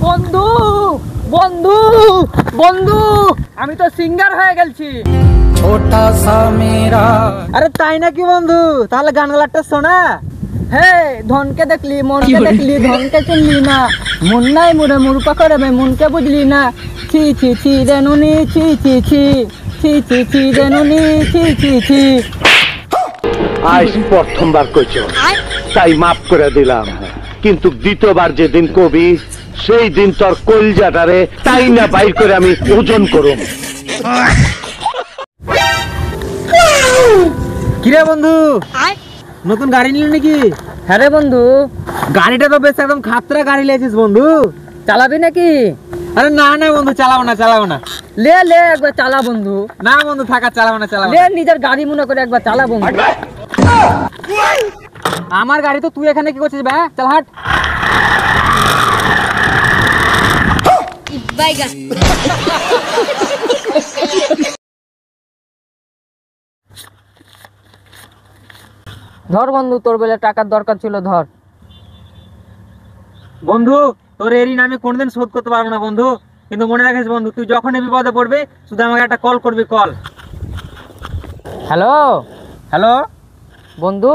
বন্ধু বন্ধু বন্ধু আমি তো সিঙ্গার হয়ে গেছি। ছোটা সা মেরা। আরে তাই নাকি বন্ধু? তাহলে গান গালাটা শোনা। হে ধনকে দেখলি মনকে দেখলি ধনকে চিনলি না, মন নাই মুড়ে মুরপা করে মনকে বুঝলি না। ছি ছি ছি রেনুনি ছি ছি ছি ছি ছি ছি রেনুনি ছি ছি ছি। আজ প্রথমবার কইছ তাই মাফ করে দিলাম, কিন্তু দ্বিতীয়বার যেদিন কবি সেই দিন তোর কলজাটারে তাই না বাইর করে আমি ওজন করুম। কিরে বন্ধু নতুন গাড়ি নিলি নাকি? হ্যাঁ রে বন্ধু, গাড়িটা তো বেশ একদম খাতরা গাড়ি লিয়েছিস বন্ধু। চালাবি নাকি? আরে না না বন্ধু, চালাবো না। লে লে একবার চালা বন্ধু। না বন্ধু থাকা, চালাবো না। লে নিজের গাড়ি মনে করে একবার চালা বন্ধু। আমার গাড়ি তো তুই এখানে কি করছিস বে? চল হাট। ধর বন্ধু, তোর বেলা টাকার দরকার ছিল, ধর। বন্ধু তোর এই ঋণ আমি কোনদিন শোধ করতে পারবো না বন্ধু, কিন্তু মনে রাখিস বন্ধু, তুই যখনই বিপদে পড়বি শুধু আমাকে একটা কল করবি, কল। হ্যালো হ্যালো বন্ধু,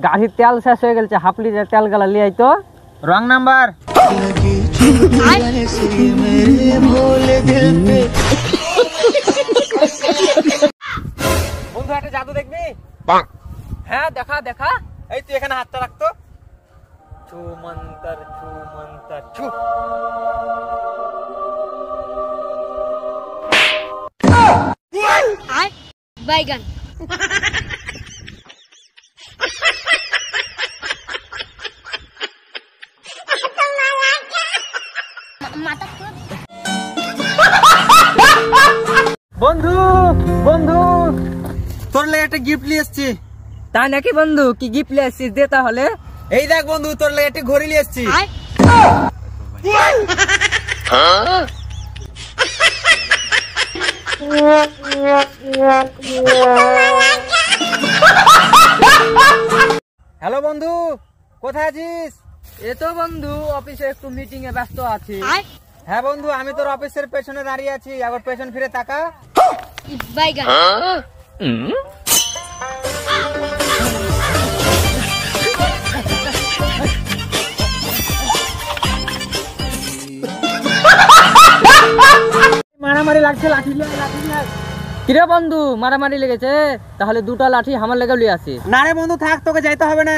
গাড়ির তেল শেষ হয়ে গেছে, হাফ লিটার তেল গেলা লিয়ে আইতো। Wrong number. বন্ধু একটা জাদু দেখবি? হ্যাঁ দেখা দেখা। এই তুই এখানে হাতটা রাখতো। ছু মন্তর ছু মন্তর ছু। বাইগান। বন্ধু বন্ধু তোর লাগে একটা গিফট নিয়ে এসেছি। তাই নাকি বন্ধু? কি গিফট নিয়ে এসেছিস দে তাহলে। এই দেখ বন্ধু, তোর লাগে একটা ঘড়ি নিয়ে এসেছি। হ্যালো বন্ধু, কোথায় আছিস? এ তো বন্ধু অফিসে একটু মিটিং এ ব্যস্ত আছি। হ্যাঁ বন্ধু, আমি তোর অফিসের পেছনে দাঁড়িয়ে আছি, আবার পেছন ফিরে তাকা। বাইগান। মারামারি লাগছে, লাঠি নিয়ে লাঠি নিয়ে। কিরে বন্ধু মারামারি লেগেছে? তাহলে দুটো লাঠি আমার লেগে লিয়ে আসিস। না রে বন্ধু থাক, তোকে যাইতে হবে না।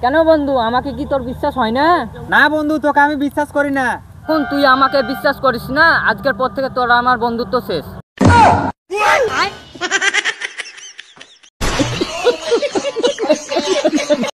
কেন বন্ধু, আমাকে কি তোর বিশ্বাস হয় না? না বন্ধু, তোকে আমি বিশ্বাস করি না। কোন তুই আমাকে বিশ্বাস করিস না? আজকের পর থেকে তোর আমার বন্ধুত্ব শেষ।